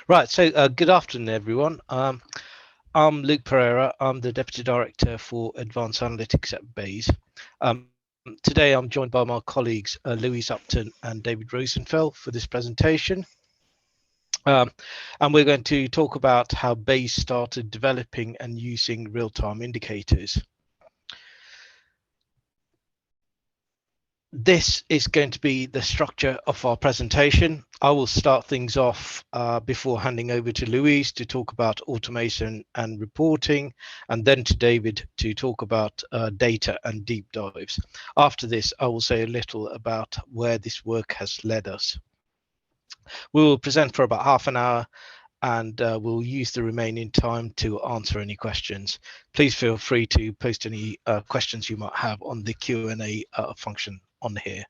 Right, so good afternoon, everyone. I'm Luke Perera. I'm the Deputy Director for Advanced Analytics at BEIS. Today, I'm joined by my colleagues, Louise Upton and David Rosenfeld for this presentation. And we're going to talk about how BEIS started developing and using real-time indicators. This is going to be the structure of our presentation. I will start things off before handing over to Louise to talk about automation and reporting, and then to David to talk about data and deep dives. After this, I will say a little about where this work has led us. We will present for about half an hour, and we'll use the remaining time to answer any questions. Please feel free to post any questions you might have on the Q&A function on here.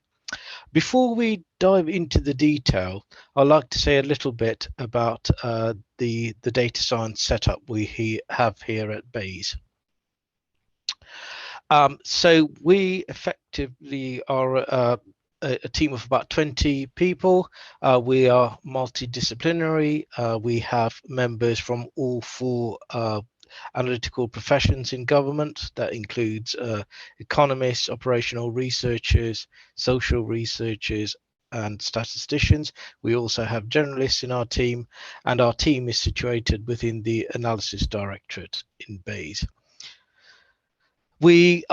Before we dive into the detail, I'd like to say a little bit about the data science setup we have here at BEIS. So we effectively are a team of about 20 people. We are multidisciplinary. We have members from all four analytical professions in government. That includes economists, operational researchers, social researchers, and statisticians. We also have generalists in our team, and our team is situated within the Analysis Directorate in BEIS. We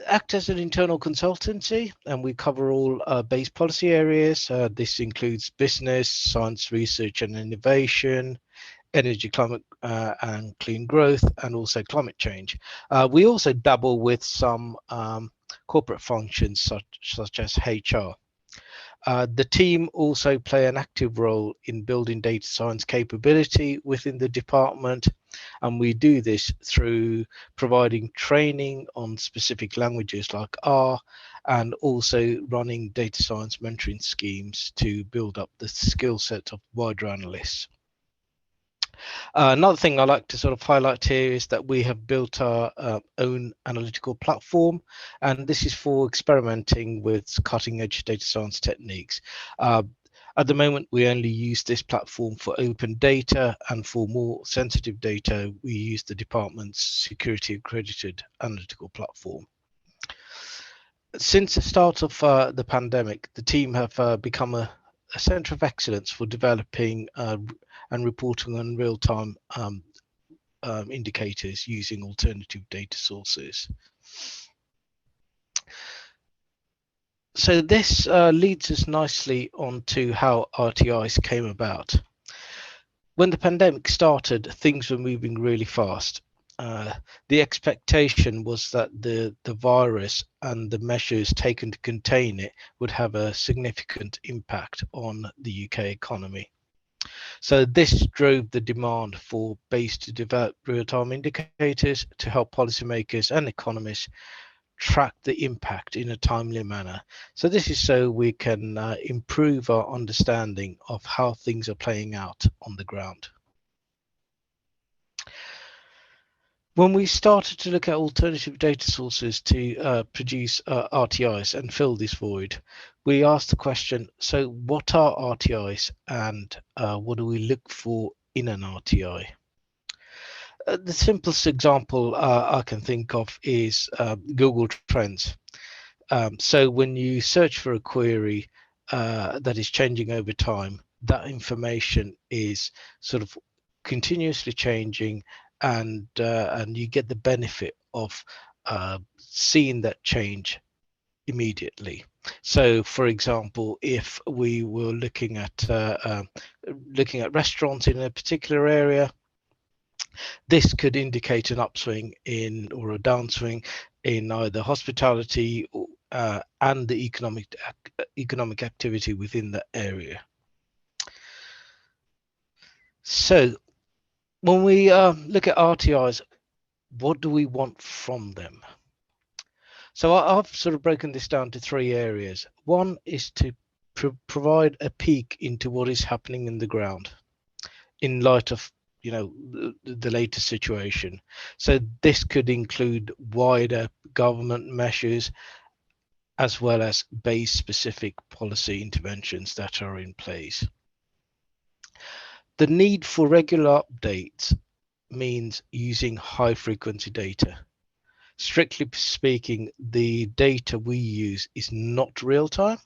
act as an internal consultancy, and we cover all BEIS policy areas. This includes business, science, research and innovation, energy, climate and clean growth, and also climate change. We also dabble with some corporate functions such as HR. The team also play an active role in building data science capability within the department, and we do this through providing training on specific languages like R, and also running data science mentoring schemes to build up the skill set of wider analysts. Another thing I like to sort of highlight here is that we have built our own analytical platform, and this is for experimenting with cutting edge data science techniques. At the moment, we only use this platform for open data, and for more sensitive data, we use the department's security accredited analytical platform. Since the start of the pandemic, the team have become a centre of excellence for developing and reporting on real-time indicators using alternative data sources. So this leads us nicely on to how RTIs came about. When the pandemic started, things were moving really fast. The expectation was that the virus and the measures taken to contain it would have a significant impact on the UK economy. So this drove the demand for BEIS to develop real-time indicators to help policymakers and economists track the impact in a timely manner. So this is so we can improve our understanding of how things are playing out on the ground. When we started to look at alternative data sources to produce RTIs and fill this void, we asked the question, so what are RTIs and what do we look for in an RTI? The simplest example I can think of is Google Trends. So when you search for a query that is changing over time, that information is sort of continuously changing, and you get the benefit of seeing that change immediately. So, for example, if we were looking at restaurants in a particular area, this could indicate an upswing in or a downswing in either hospitality and the economic activity within that area. So when we look at RTIs, what do we want from them? So I've sort of broken this down to three areas. One is to provide a peek into what is happening in the ground in light of the latest situation. So this could include wider government measures as well as BEIS specific policy interventions that are in place. The need for regular updates means using high frequency data. Strictly speaking, the data we use is not real time.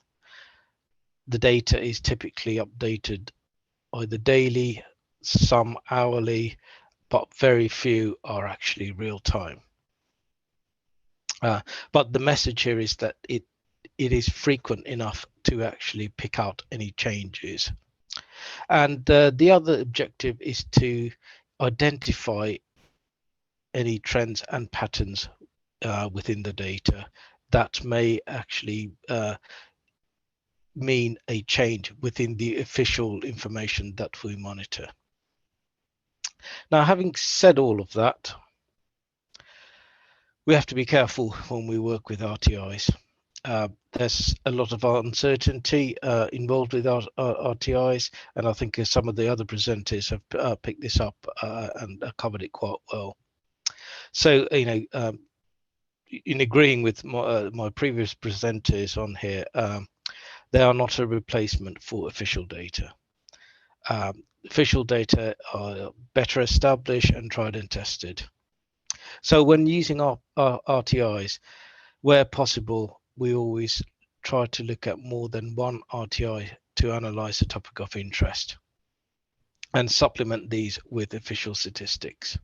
The data is typically updated either daily, some hourly, but very few are actually real time. But the message here is that it is frequent enough to actually pick out any changes. And the other objective is to identify any trends and patterns within the data that may actually mean a change within the official information that we monitor. Now, having said all of that, we have to be careful when we work with RTIs. There's a lot of uncertainty involved with RTIs, and I think some of the other presenters have picked this up and covered it quite well. So, in agreeing with my previous presenters on here, they are not a replacement for official data. Official data are better established and tried and tested. So when using our RTIs, where possible, we always try to look at more than one RTI to analyze a topic of interest and supplement these with official statistics.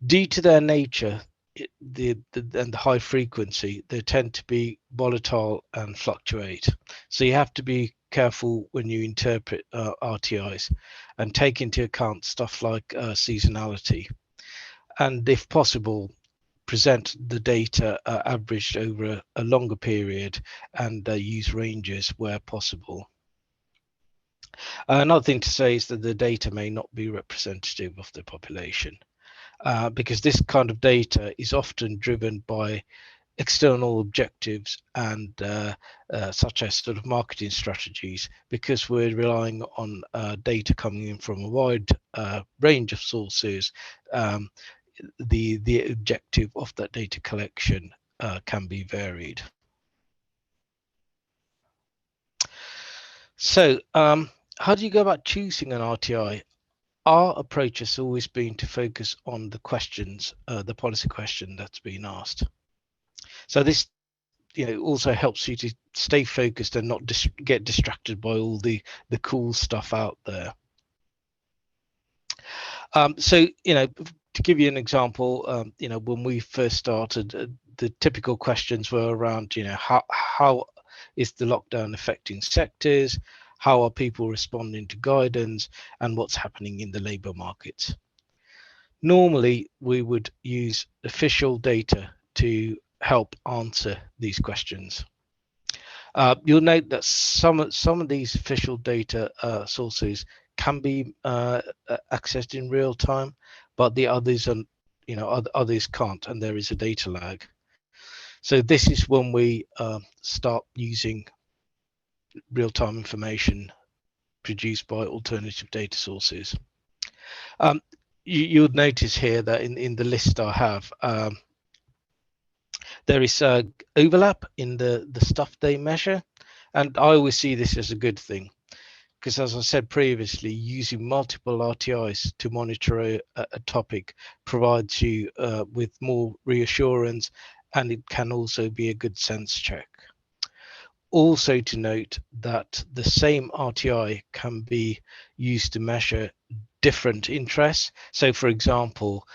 Due to their nature and the high frequency, they tend to be volatile and fluctuate. So you have to be careful when you interpret RTIs and take into account stuff like seasonality. And if possible, present the data averaged over a longer period and use ranges where possible. Another thing to say is that the data may not be representative of the population because this kind of data is often driven by external objectives and such as sort of marketing strategies, because we're relying on data coming in from a wide range of sources. The objective of that data collection can be varied. So how do you go about choosing an RTI? Our approach has always been to focus on the questions, the policy question that's been asked. So this also helps you to stay focused and not get distracted by all the cool stuff out there. So to give you an example, when we first started, the typical questions were around, how is the lockdown affecting sectors? How are people responding to guidance, and what's happening in the labour markets? Normally, we would use official data to help answer these questions. You'll note that some of these official data sources can be accessed in real time, but the others are, others can't, and there is a data lag. So this is when we start using real-time information produced by alternative data sources. You would notice here that in the list I have, there is overlap in the stuff they measure, and I always see this as a good thing, because as I said previously, using multiple RTIs to monitor a topic provides you with more reassurance, and it can also be a good sense check. Also to note that the same RTI can be used to measure different interests. So for example,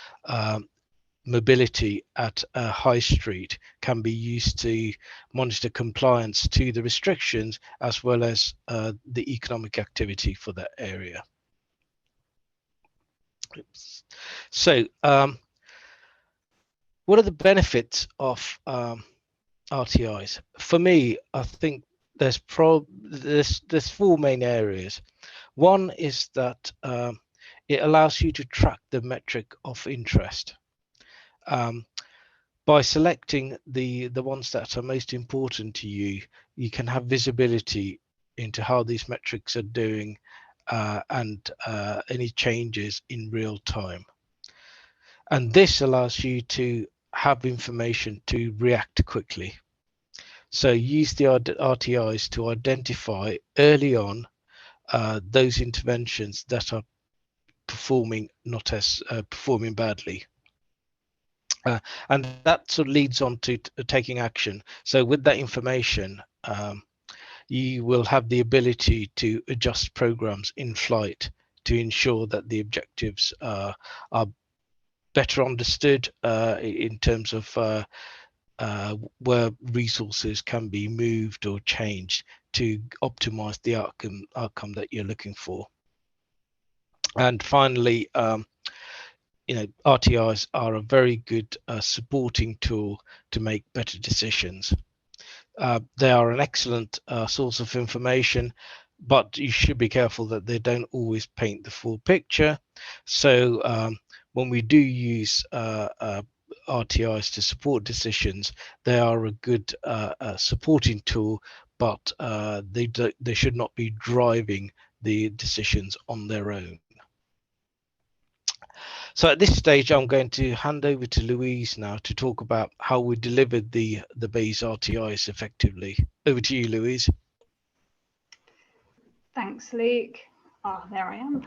mobility at a high street can be used to monitor compliance to the restrictions as well as the economic activity for that area. Oops. So what are the benefits of RTIs? For me, I think there's four main areas. One is that it allows you to track the metric of interest. By selecting the ones that are most important to you, you can have visibility into how these metrics are doing and any changes in real time. And this allows you to have information to react quickly. So use the RTIs to identify early on those interventions that are performing performing badly. And that sort of leads on to taking action. So with that information, you will have the ability to adjust programs in flight to ensure that the objectives are better understood in terms of where resources can be moved or changed to optimize the outcome that you're looking for. And finally, RTIs are a very good supporting tool to make better decisions. They are an excellent source of information, but you should be careful that they don't always paint the full picture. So when we do use RTIs to support decisions, they are a good supporting tool, but they should not be driving the decisions on their own. So at this stage, I'm going to hand over to Louise now to talk about how we delivered the BEIS RTIs effectively. Over to you, Louise. Thanks, Luke. There I am.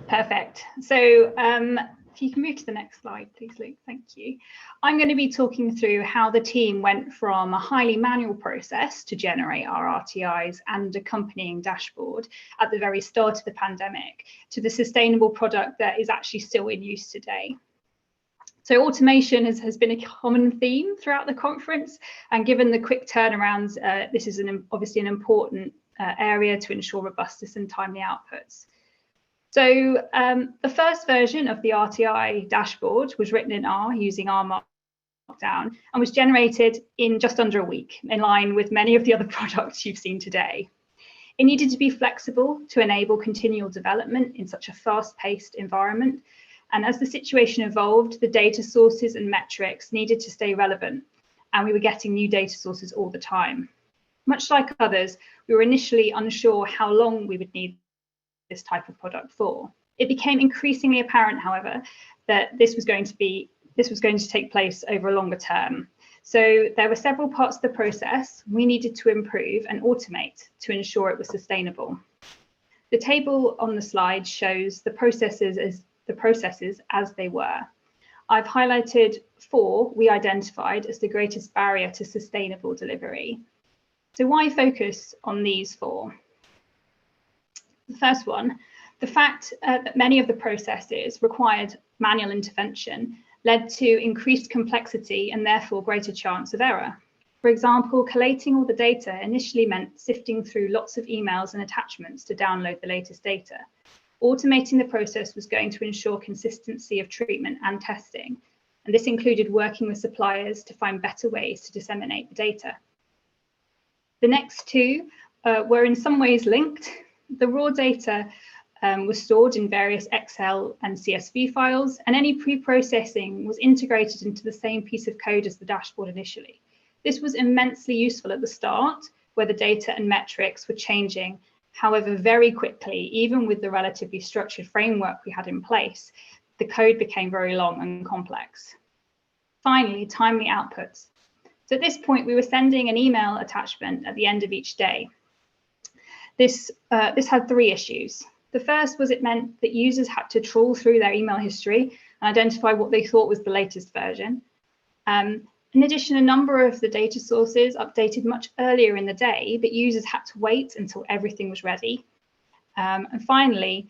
Perfect. So if you can move to the next slide, please, Luke. Thank you. I'm going to be talking through how the team went from a highly manual process to generate our RTIs and accompanying dashboard at the very start of the pandemic to the sustainable product that is actually still in use today. So automation has been a common theme throughout the conference, and given the quick turnarounds, this is obviously an important area to ensure robustness and timely outputs. So the first version of the RTI dashboard was written in R using R Markdown and was generated in just under a week, in line with many of the other products you've seen today. It needed to be flexible to enable continual development in such a fast-paced environment. And as the situation evolved, the data sources and metrics needed to stay relevant, and we were getting new data sources all the time. Much like others, we were initially unsure how long we would need this type of product for. It became increasingly apparent, however, that this was going to take place over a longer term. So there were several parts of the process we needed to improve and automate to ensure it was sustainable. The table on the slide shows the processes as they were. I've highlighted 4 we identified as the greatest barrier to sustainable delivery. So why focus on these 4? The first one, the fact that many of the processes required manual intervention led to increased complexity and therefore greater chance of error. For example, collating all the data initially meant sifting through lots of emails and attachments to download the latest data. Automating the process was going to ensure consistency of treatment and testing, and this included working with suppliers to find better ways to disseminate the data. The next 2 were in some ways linked. The raw data was stored in various Excel and CSV files, and any pre-processing was integrated into the same piece of code as the dashboard initially. This was immensely useful at the start, where the data and metrics were changing. However, very quickly, even with the relatively structured framework we had in place, the code became very long and complex. Finally, timely outputs. So at this point, we were sending an email attachment at the end of each day. This had 3 issues. The first was it meant that users had to trawl through their email history and identify what they thought was the latest version. In addition, a number of the data sources updated much earlier in the day, but users had to wait until everything was ready. And finally,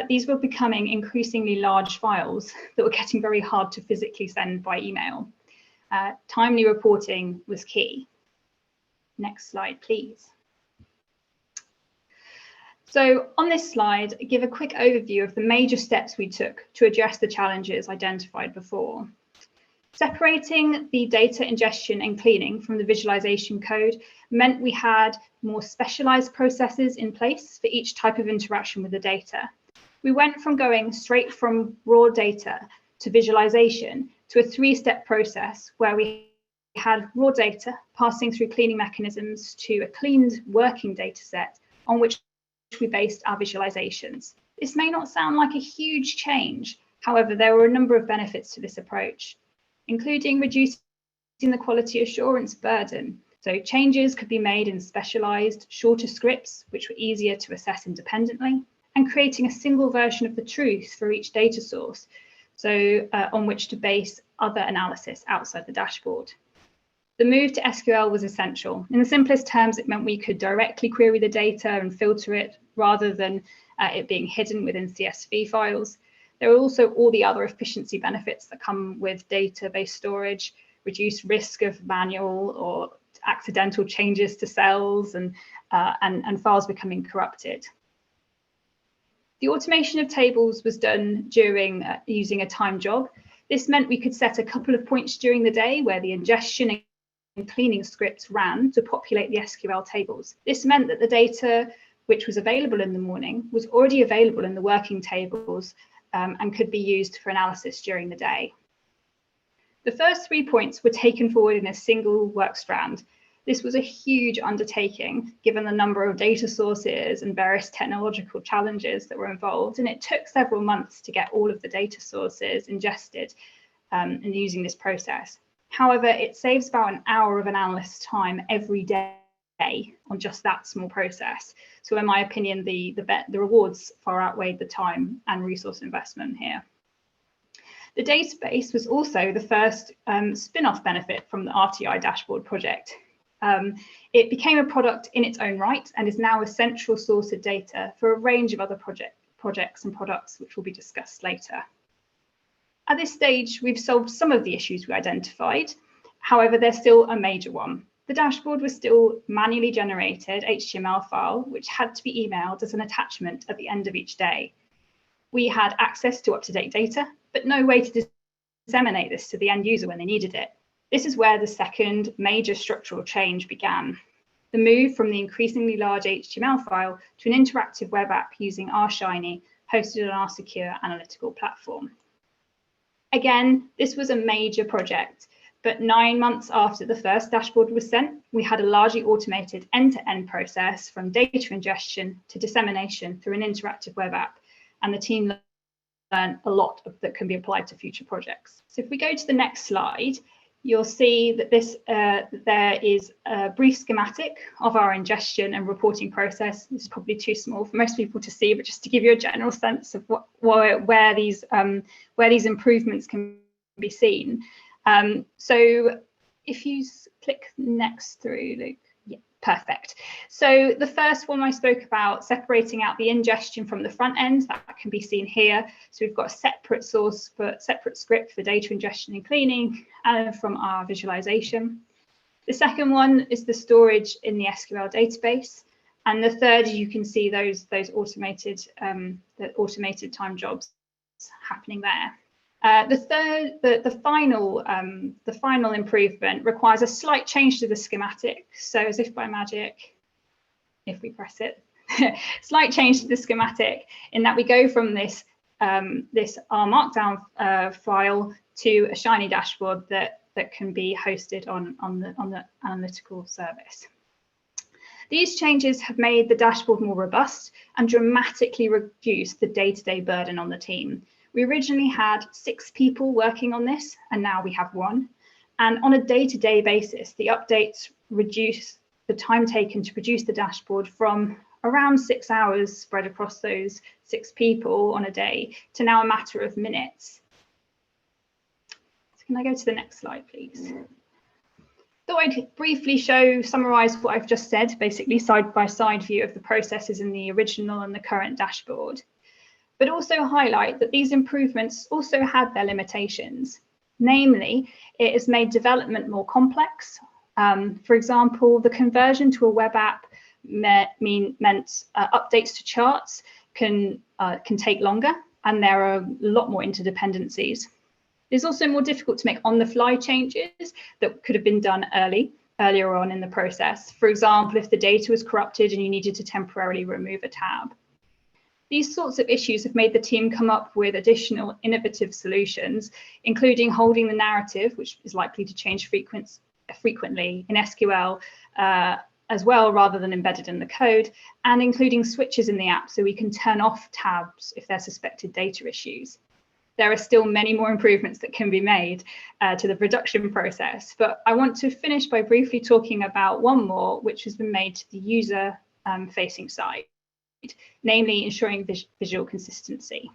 these were becoming increasingly large files that were getting very hard to physically send by email. Timely reporting was key. Next slide, please. So on this slide, I give a quick overview of the major steps we took to address the challenges identified before. Separating the data ingestion and cleaning from the visualization code meant we had more specialized processes in place for each type of interaction with the data. We went from going straight from raw data to visualization to a 3-step process where we had raw data passing through cleaning mechanisms to a cleaned working data set on which we based our visualizations. This may not sound like a huge change. However, there were a number of benefits to this approach, including reducing the quality assurance burden. So changes could be made in specialized, shorter scripts, which were easier to assess independently, and creating a single version of the truth for each data source, so on which to base other analysis outside the dashboard. The move to SQL was essential. In the simplest terms, it meant we could directly query the data and filter it rather than it being hidden within CSV files. There are also all the other efficiency benefits that come with database storage, reduced risk of manual or accidental changes to cells and files becoming corrupted. The automation of tables was done during using a time job. This meant we could set a couple of points during the day where the ingestion and cleaning scripts ran to populate the SQL tables. This meant that the data which was available in the morning was already available in the working tables and could be used for analysis during the day. The first 3 points were taken forward in a single work strand. This was a huge undertaking, given the number of data sources and various technological challenges that were involved, and it took several months to get all of the data sources ingested and using this process. However, it saves about an hour of an analyst's time every day on just that small process. So in my opinion, the rewards far outweighed the time and resource investment here. The database was also the first spin-off benefit from the RTI dashboard project. It became a product in its own right and is now a central source of data for a range of other projects and products, which will be discussed later. At this stage, we've solved some of the issues we identified. However, there's still a major one. The dashboard was still manually generated HTML file, which had to be emailed as an attachment at the end of each day. We had access to up-to-date data, but no way to disseminate this to the end user when they needed it. This is where the second major structural change began. The move from the increasingly large HTML file to an interactive web app using rShiny, hosted on our secure analytical platform. Again, this was a major project, but 9 months after the first dashboard was sent, we had a largely automated end-to-end process from data ingestion to dissemination through an interactive web app, and the team learned a lot that can be applied to future projects. So if we go to the next slide, you'll see that there is a brief schematic of our ingestion and reporting process. This is probably too small for most people to see, but just to give you a general sense of where these improvements can be seen. So if you click next through, Luke. Yeah, perfect. So the first one I spoke about, separating out the ingestion from the front end, that can be seen here. So we've got a separate source for separate script for data ingestion and cleaning from our visualization. The second one is the storage in the SQL database. And the third, you can see those automated time jobs happening there. The final improvement requires a slight change to the schematic. So as if by magic, if we press it, slight change to the schematic in that we go from this R Markdown file to a Shiny dashboard that can be hosted on the analytical service. These changes have made the dashboard more robust and dramatically reduced the day-to-day burden on the team. We originally had 6 people working on this, and now we have 1. And on a day-to-day basis, the updates reduce the time taken to produce the dashboard from around 6 hours spread across those 6 people on a day to now a matter of minutes. So can I go to the next slide, please? Thought I'd briefly summarize what I've just said, basically side-by-side view of the processes in the original and the current dashboard, but also highlight that these improvements also had their limitations. Namely, it has made development more complex. For example, the conversion to a web app meant updates to charts can take longer, and there are a lot more interdependencies. It's also more difficult to make on-the-fly changes that could have been done earlier on in the process. For example, if the data was corrupted and you needed to temporarily remove a tab. These sorts of issues have made the team come up with additional innovative solutions, including holding the narrative, which is likely to change frequently in SQL, as well, rather than embedded in the code, and including switches in the app so we can turn off tabs if they're suspected data issues. There are still many more improvements that can be made to the production process, but I want to finish by briefly talking about one more, which has been made to the user facing side, namely ensuring visual consistency.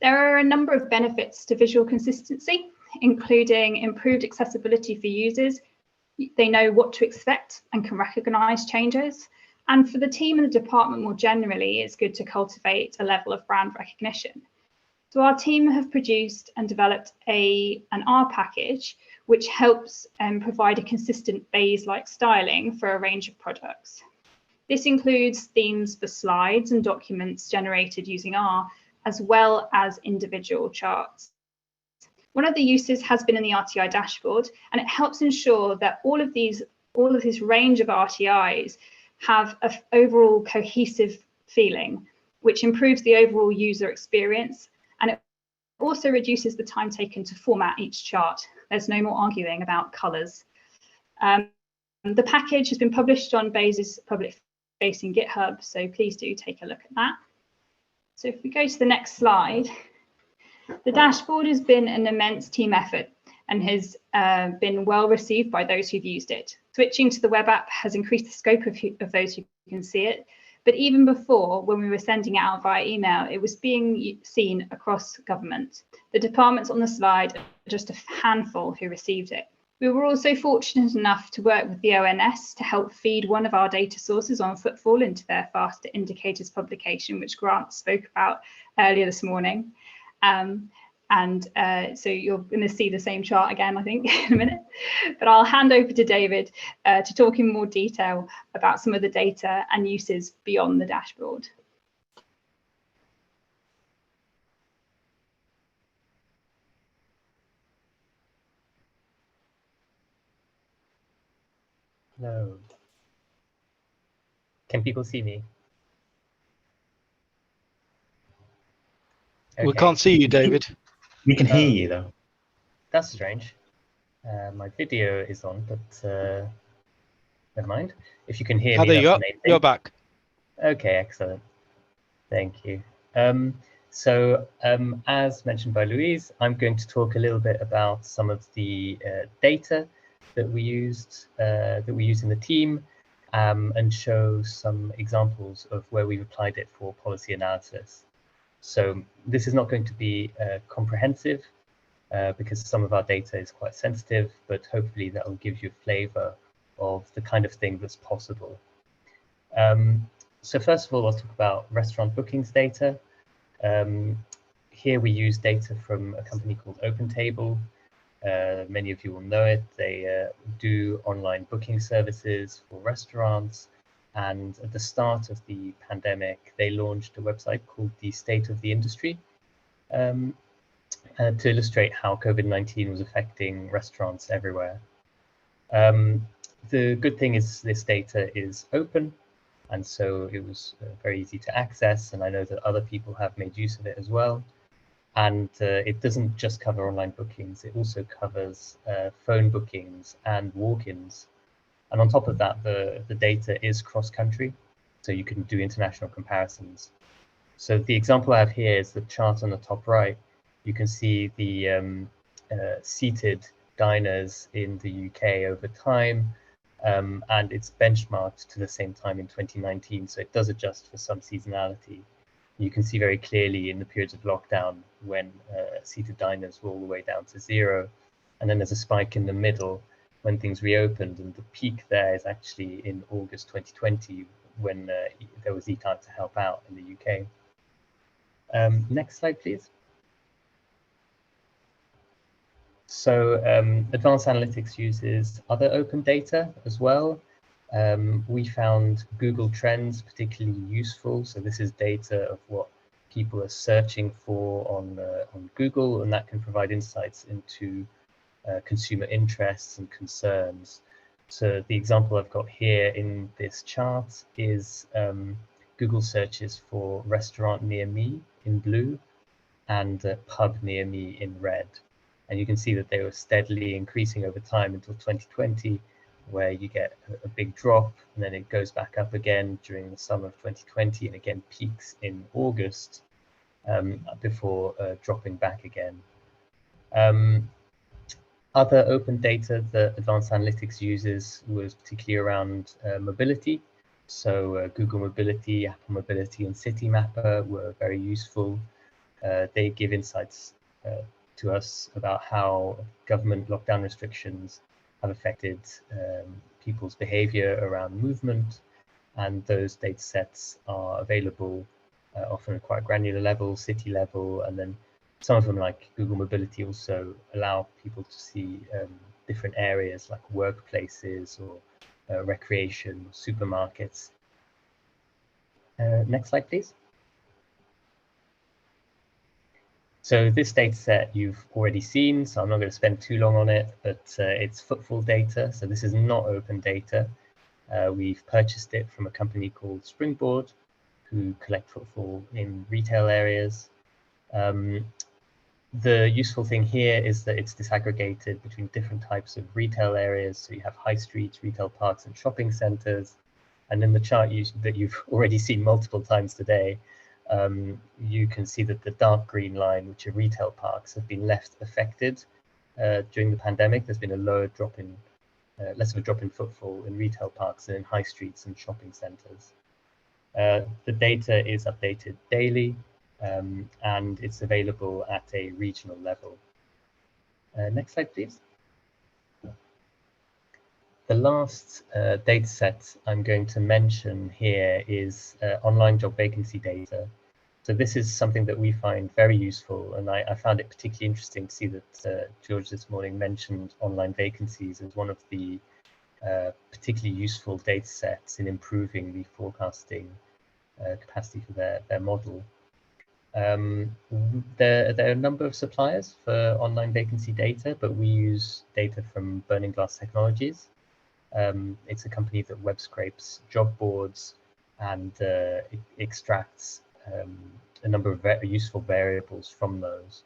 There are a number of benefits to visual consistency, including improved accessibility for users. They know what to expect and can recognize changes. And for the team and the department more generally, it's good to cultivate a level of brand recognition. So our team have produced and developed an R package, which helps provide a consistent BEIS-like styling for a range of products. This includes themes for slides and documents generated using R, as well as individual charts. One of the uses has been in the RTI dashboard, and it helps ensure that all of this range of RTIs have an overall cohesive feeling, which improves the overall user experience, and it also reduces the time taken to format each chart. There's no more arguing about colours. The package has been published on BEIS' public-facing GitHub, so please do take a look at that. So if we go to the next slide, the dashboard has been an immense team effort and has been well received by those who've used it. Switching to the web app has increased the scope of those who can see it. But even before, when we were sending it out via email, it was being seen across government. The departments on the slide are just a handful who received it. We were also fortunate enough to work with the ONS to help feed one of our data sources on footfall into their faster indicators publication, which Grant spoke about earlier this morning. So you're going to see the same chart again, I think, in a minute. But I'll hand over to David to talk in more detail about some of the data and uses beyond the dashboard. Hello. Can people see me? Okay. We can't see you, David. We can hear you, though. That's strange. My video is on, but never mind. If you can hear me, that's the main thing. You're back. Okay, excellent. Thank you. As mentioned by Louise, I'm going to talk a little bit about some of the data that we use in the team, and show some examples of where we've applied it for policy analysis. So this is not going to be comprehensive because some of our data is quite sensitive, but hopefully that will give you a flavor of the kind of thing that's possible. So first of all, I'll talk about restaurant bookings data. Here we use data from a company called OpenTable. Many of you will know it. They do online booking services for restaurants. And at the start of the pandemic, they launched a website called the State of the Industry to illustrate how COVID-19 was affecting restaurants everywhere. The good thing is this data is open, and so it was very easy to access, and I know that other people have made use of it as well. And it doesn't just cover online bookings, it also covers phone bookings and walk-ins. And on top of that, the data is cross-country, so you can do international comparisons. So the example I have here is the chart on the top right. You can see the seated diners in the UK over time, and it's benchmarked to the same time in 2019, so it does adjust for some seasonality. You can see very clearly in the periods of lockdown when seated diners were all the way down to 0, and then there's a spike in the middle when things reopened, and the peak there is actually in August 2020 when there was Eat Out to help out in the UK. Next slide, please. So advanced analytics uses other open data as well. We found Google Trends particularly useful. So this is data of what people are searching for on Google, and that can provide insights into consumer interests and concerns. So the example I've got here in this chart is Google searches for restaurant near me in blue and pub near me in red. And you can see that they were steadily increasing over time until 2020, where you get a big drop and then it goes back up again during the summer of 2020 and again peaks in August before dropping back again. Other open data that Advanced Analytics uses was particularly around mobility. So Google Mobility, Apple Mobility, and Citymapper were very useful. They give insights to us about how government lockdown restrictions have affected people's behavior around movement, and those data sets are available often at quite granular level, city level, and then some of them, like Google Mobility, also allow people to see different areas like workplaces or recreation, supermarkets. Next slide, please. So this data set you've already seen, so I'm not going to spend too long on it, but it's footfall data. So this is not open data. We've purchased it from a company called Springboard, who collect footfall in retail areas. The useful thing here is that it's disaggregated between different types of retail areas. So you have high streets, retail parks, and shopping centers. And in the chart that you've already seen multiple times today, you can see that the dark green line, which are retail parks, have been left affected during the pandemic. There's been a lower drop in, less of a drop in footfall in retail parks than in high streets and shopping centers. The data is updated daily, and it's available at a regional level. Next slide, please. The last data set I'm going to mention here is online job vacancy data. So this is something that we find very useful, and I found it particularly interesting to see that George this morning mentioned online vacancies as one of the particularly useful data sets in improving the forecasting capacity for their model. There are a number of suppliers for online vacancy data, but we use data from Burning Glass Technologies. It's a company that web scrapes job boards and extracts a number of useful variables from those.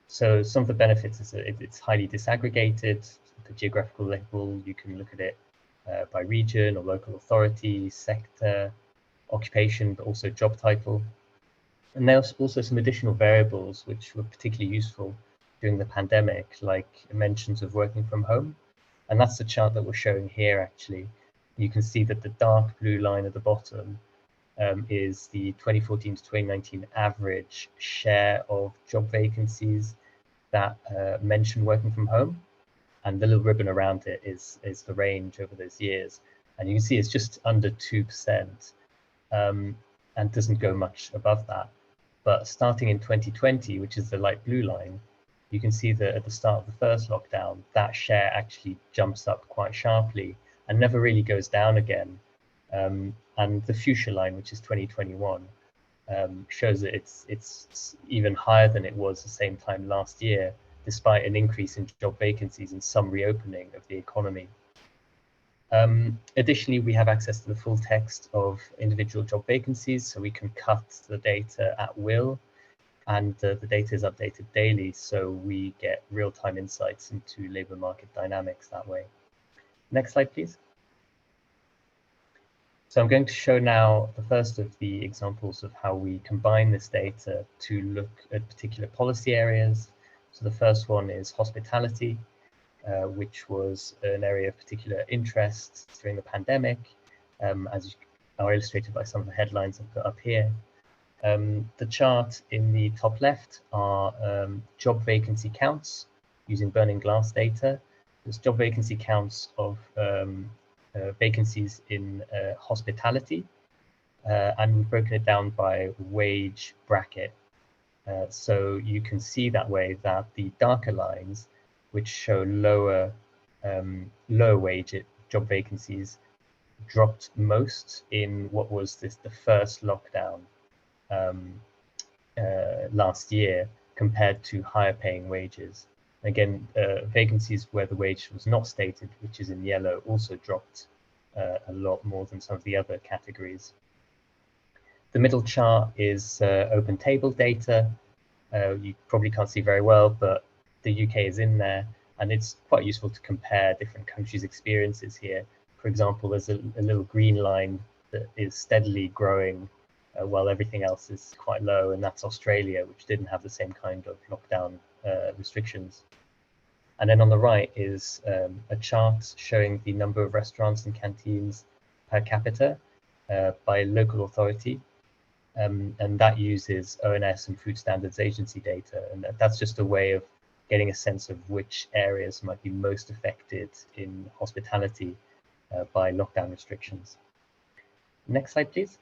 So some of the benefits is that it's highly disaggregated. At the geographical level, you can look at it by region or local authority, sector, occupation, but also job title. And there's also some additional variables which were particularly useful during the pandemic, like mentions of working from home. And that's the chart that we're showing here, actually. You can see that the dark blue line at the bottom is the 2014 to 2019 average share of job vacancies that mention working from home. And the little ribbon around it is the range over those years. And you can see it's just under 2% and doesn't go much above that. But starting in 2020, which is the light blue line, you can see that at the start of the first lockdown, that share actually jumps up quite sharply and never really goes down again. And the fuchsia line, which is 2021, shows that it's even higher than it was the same time last year, despite an increase in job vacancies and some reopening of the economy. Additionally, we have access to the full text of individual job vacancies, so we can cut the data at will, and the data is updated daily, so we get real-time insights into labour market dynamics that way. Next slide, please. So I'm going to show now the first of the examples of how we combine this data to look at particular policy areas. So the first one is hospitality, which was an area of particular interest during the pandemic, as are illustrated by some of the headlines I've put up here. The chart in the top left are job vacancy counts using Burning Glass data. There's job vacancy counts of vacancies in hospitality, and we've broken it down by wage bracket. So you can see that way that the darker lines, which show lower wage job vacancies, dropped most in what was the first lockdown last year compared to higher paying wages. Again, vacancies where the wage was not stated, which is in yellow, also dropped a lot more than some of the other categories. The middle chart is open table data. You probably can't see very well, but the UK is in there. And it's quite useful to compare different countries' experiences here. For example, there's a little green line that is steadily growing while everything else is quite low, and that's Australia, which didn't have the same kind of lockdown restrictions. And then on the right is a chart showing the number of restaurants and canteens per capita by local authority. And that uses ONS and Food Standards Agency data. And that's just a way of getting a sense of which areas might be most affected in hospitality by lockdown restrictions. Next slide, please.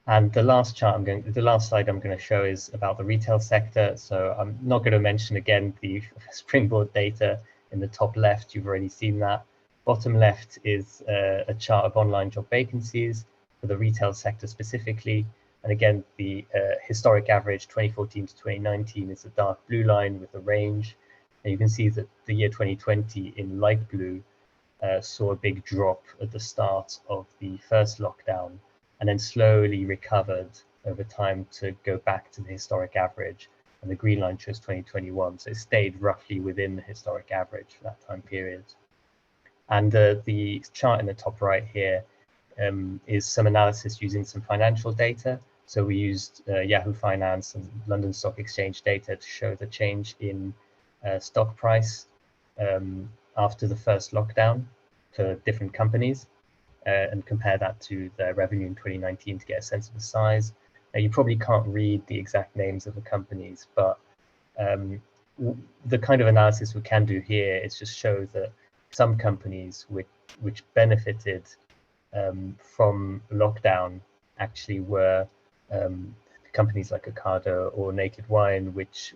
And the last slide I'm going to show is about the retail sector. So I'm not going to mention again the Springboard data in the top left. You've already seen that. Bottom left is a chart of online job vacancies for the retail sector specifically. And again, the historic average 2014 to 2019 is a dark blue line with a range. And you can see that the year 2020 in light blue saw a big drop at the start of the first lockdown, and then slowly recovered over time to go back to the historic average. And the green line shows 2021, so it stayed roughly within the historic average for that time period. And the chart in the top right here is some analysis using some financial data. So we used Yahoo Finance and London Stock Exchange data to show the change in stock price after the first lockdown for different companies. And compare that to their revenue in 2019 to get a sense of the size. Now, you probably can't read the exact names of the companies, but the kind of analysis we can do here is just show that some companies which benefited from lockdown actually were companies like Ocado or Naked Wine, which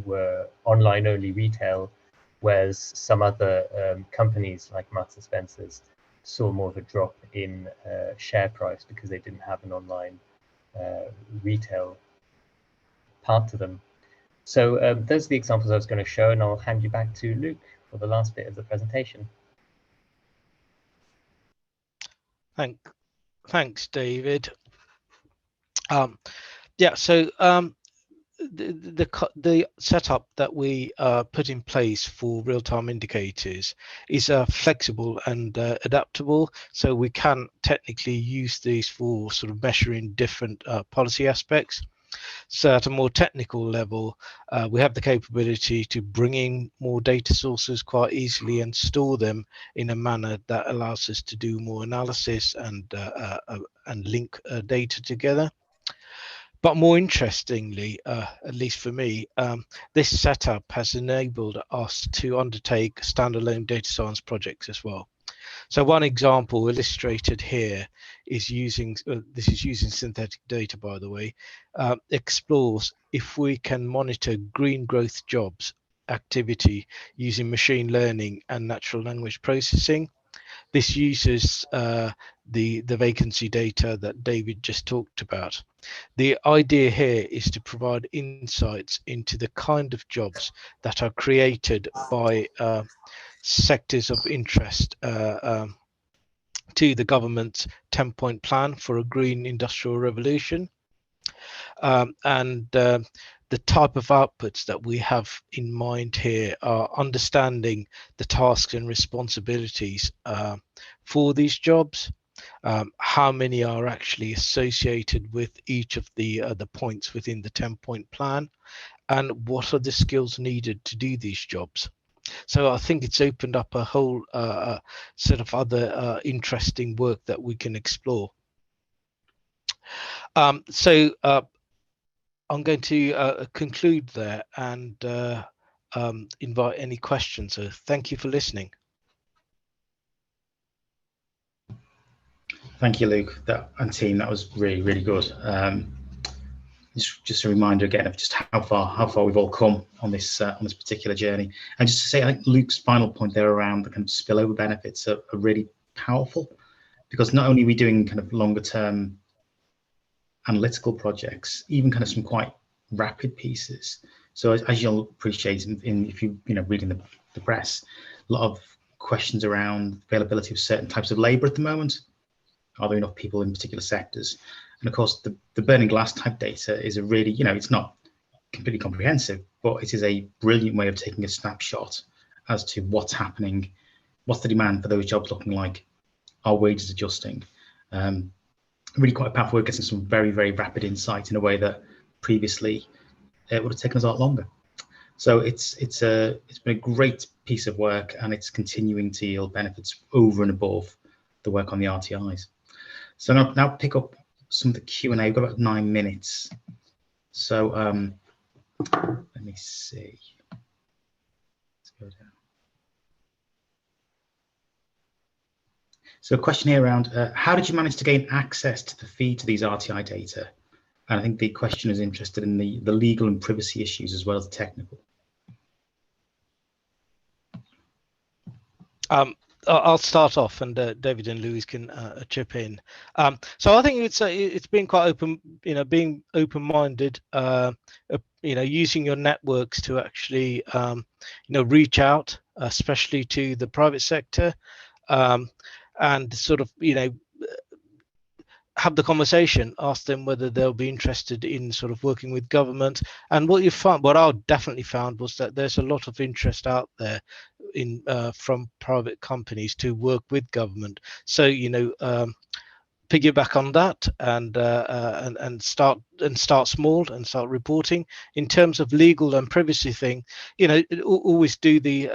were online-only retail, whereas some other companies like Marks and Spencer's saw more of a drop in share price because they didn't have an online retail part to them. So those are the examples I was going to show, and I'll hand you back to Luke for the last bit of the presentation. Thanks, David. Yeah, so the setup that we put in place for real-time indicators is flexible and adaptable, so we can technically use these for sort of measuring different policy aspects. So at a more technical level, we have the capability to bring in more data sources quite easily and store them in a manner that allows us to do more analysis and link data together. But more interestingly, at least for me, this setup has enabled us to undertake standalone data science projects as well. So one example illustrated here is using, this is using synthetic data, by the way, explores if we can monitor green growth jobs activity using machine learning and natural language processing. This uses the vacancy data that David just talked about. The idea here is to provide insights into the kind of jobs that are created by sectors of interest to the government's 10-point plan for a green industrial revolution. The type of outputs that we have in mind here are understanding the tasks and responsibilities for these jobs, how many are actually associated with each of the points within the 10-point plan, and what are the skills needed to do these jobs. So I think it's opened up a whole set of other interesting work that we can explore. I'm going to conclude there and invite any questions. So thank you for listening. Thank you, Luke, and team. That was really, really good. Just a reminder again of just how far we've all come on this particular journey. And just to say, I think Luke's final point there around the kind of spillover benefits are really powerful, because not only are we doing kind of longer term analytical projects, even kind of some quite rapid pieces. So as you'll appreciate, if you reading the press, a lot of questions around availability of certain types of labour at the moment. Are there enough people in particular sectors? And of course, the burning glass type data is a really, it's not completely comprehensive, but it is a brilliant way of taking a snapshot as to what's happening, what's the demand for those jobs looking like, are wages adjusting. Really quite a powerful way of getting some very, very rapid insight in a way that previously it would have taken us a lot longer. So it's been a great piece of work, and it's continuing to yield benefits over and above the work on the RTIs. So now pick up some of the Q&A. We've got about 9 minutes. So let me see. Let's go down. So a question here around how did you manage to gain access to the feed to these RTI data? And I think the question is interested in the legal and privacy issues as well as the technical. I'll start off, and David and Louise can chip in. So I think it's been quite open, being open-minded, using your networks to actually, reach out, especially to the private sector, and sort of, have the conversation, ask them whether they'll be interested in sort of working with government. And what I definitely found was that there's a lot of interest out there from private companies to work with government. So piggyback on that and start small and start reporting. In terms of legal and privacy thing, always do the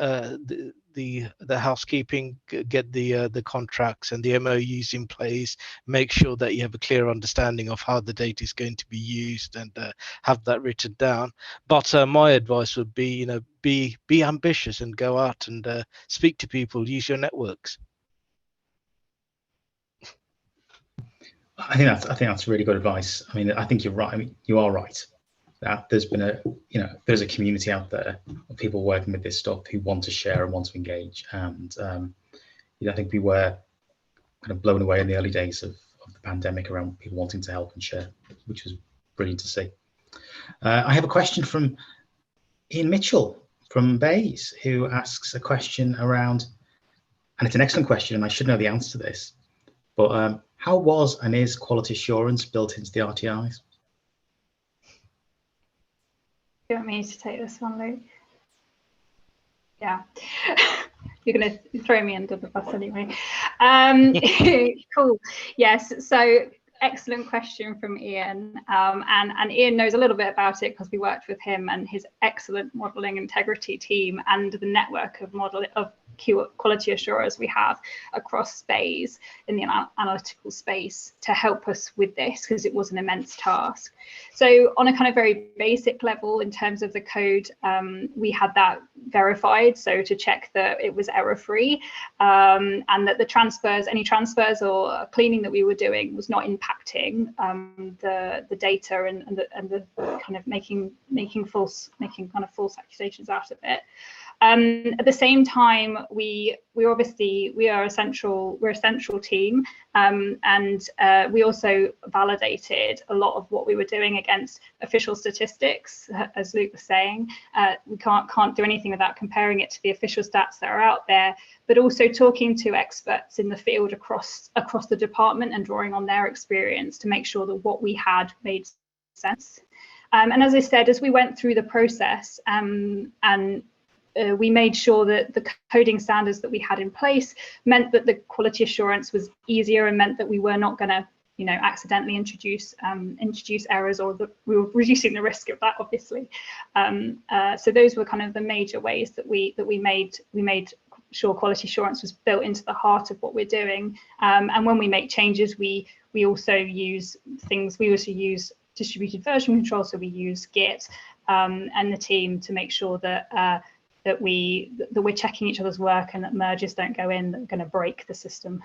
housekeeping, get the contracts and the MOUs in place, make sure that you have a clear understanding of how the data is going to be used, and have that written down. But my advice would be, be ambitious and go out and speak to people, use your networks. I think that's really good advice. I mean, I think you're right. I mean, you are right. That there's been there's a community out there of people working with this stuff who want to share and want to engage. And I think we were kind of blown away in the early days of the pandemic around people wanting to help and share, which was brilliant to see. I have a question from Ian Mitchell from BEIS, who asks a question around, and it's an excellent question, and I should know the answer to this, but how was and is quality assurance built into the RTIs? Do you want me to take this one, Luke? Yeah, you're going to throw me under the bus anyway. Cool. Yes, so excellent question from Ian. And Ian knows a little bit about it because we worked with him and his excellent modelling integrity team and the network of quality assurers we have across BEIS in the analytical space to help us with this, because it was an immense task. So on a kind of very basic level, in terms of the code, we had that verified, so to check that it was error-free, and that any transfers or cleaning that we were doing was not impacting the data and the kind of making false accusations out of it. At the same time, we're a central team, and we also validated a lot of what we were doing against official statistics. As Luke was saying, we can't do anything without comparing it to the official stats that are out there, but also talking to experts in the field across the department and drawing on their experience to make sure that what we had made sense. And as I said, as we went through the process, we made sure that the coding standards that we had in place meant that the quality assurance was easier, and meant that we were not going to, accidentally introduce errors, or we were reducing the risk of that, obviously. So those were kind of the major ways that we made sure quality assurance was built into the heart of what we're doing. And when we make changes, we also use distributed version control, so we use Git and the team to make sure that we're checking each other's work, and that merges don't go in that are going to break the system.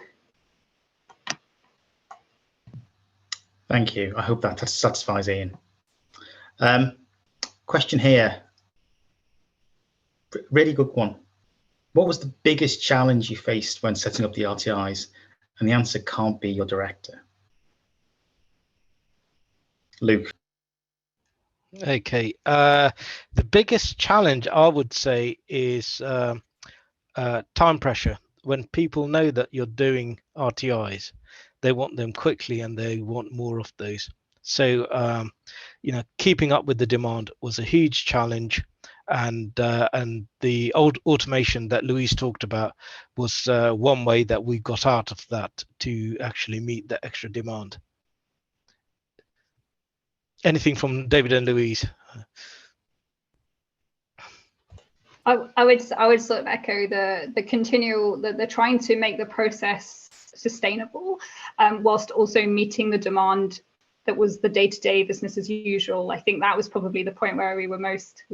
Thank you. I hope that satisfies Ian. Question here, really good one. What was the biggest challenge you faced when setting up the RTIs? And the answer can't be your director. Luke. Okay, the biggest challenge I would say is time pressure. When people know that you're doing RTIs, they want them quickly and they want more of those. So, keeping up with the demand was a huge challenge. and the old automation that Louise talked about was one way that we got out of that to actually meet the extra demand. Anything from David and Louise? I would sort of echo the continual the trying to make the process sustainable, whilst also meeting the demand that was the day-to-day business as usual. I think that was probably the point where we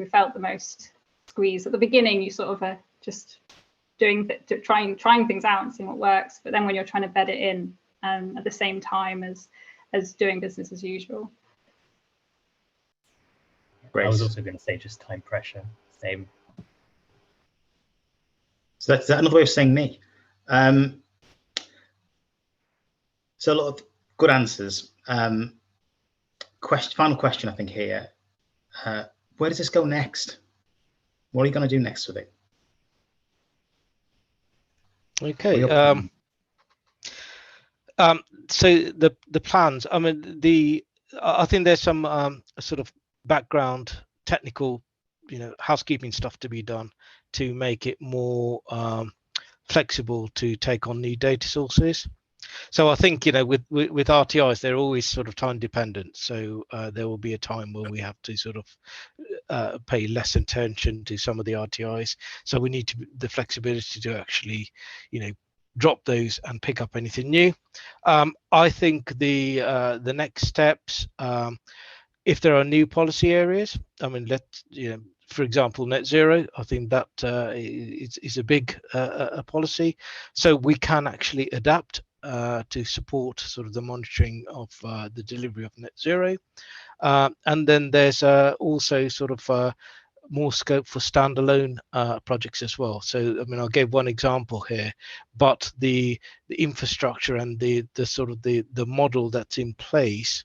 felt the most squeeze. At the beginning, you sort of are just trying things out and seeing what works, but then when you're trying to bed it in at the same time as doing business as usual. Great. I was also going to say just time pressure, same. So that's another way of saying me. So a lot of good answers. Final question, I think here. Where does this go next? What are you going to do next with it? Okay. So the plans. I mean, I think there's some sort of background technical, housekeeping stuff to be done to make it more flexible to take on new data sources. So I think, with RTIs, they're always sort of time dependent. So there will be a time where we have to sort of pay less attention to some of the RTIs. So we need the flexibility to actually, drop those and pick up anything new. I think the next steps, if there are new policy areas, I mean, for example, net zero, I think that is a big policy. So we can actually adapt to support sort of the monitoring of the delivery of net zero. And then there's also sort of more scope for standalone projects as well. So, I mean, I gave one example here, but the infrastructure and the sort of the model that's in place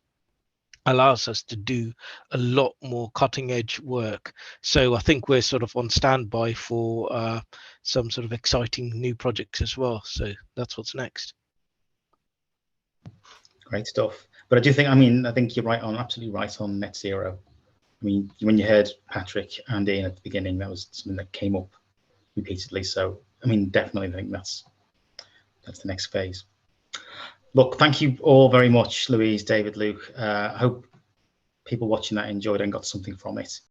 allows us to do a lot more cutting edge work. So I think we're sort of on standby for some sort of exciting new projects as well. So that's what's next. Great stuff. But I do think, I think you're absolutely right on net zero. I mean, when you heard Patrick and Ian at the beginning, that was something that came up repeatedly. So, I mean, definitely think that's the next phase. Look, thank you all very much, Louise, David, Luke. I hope people watching that enjoyed and got something from it.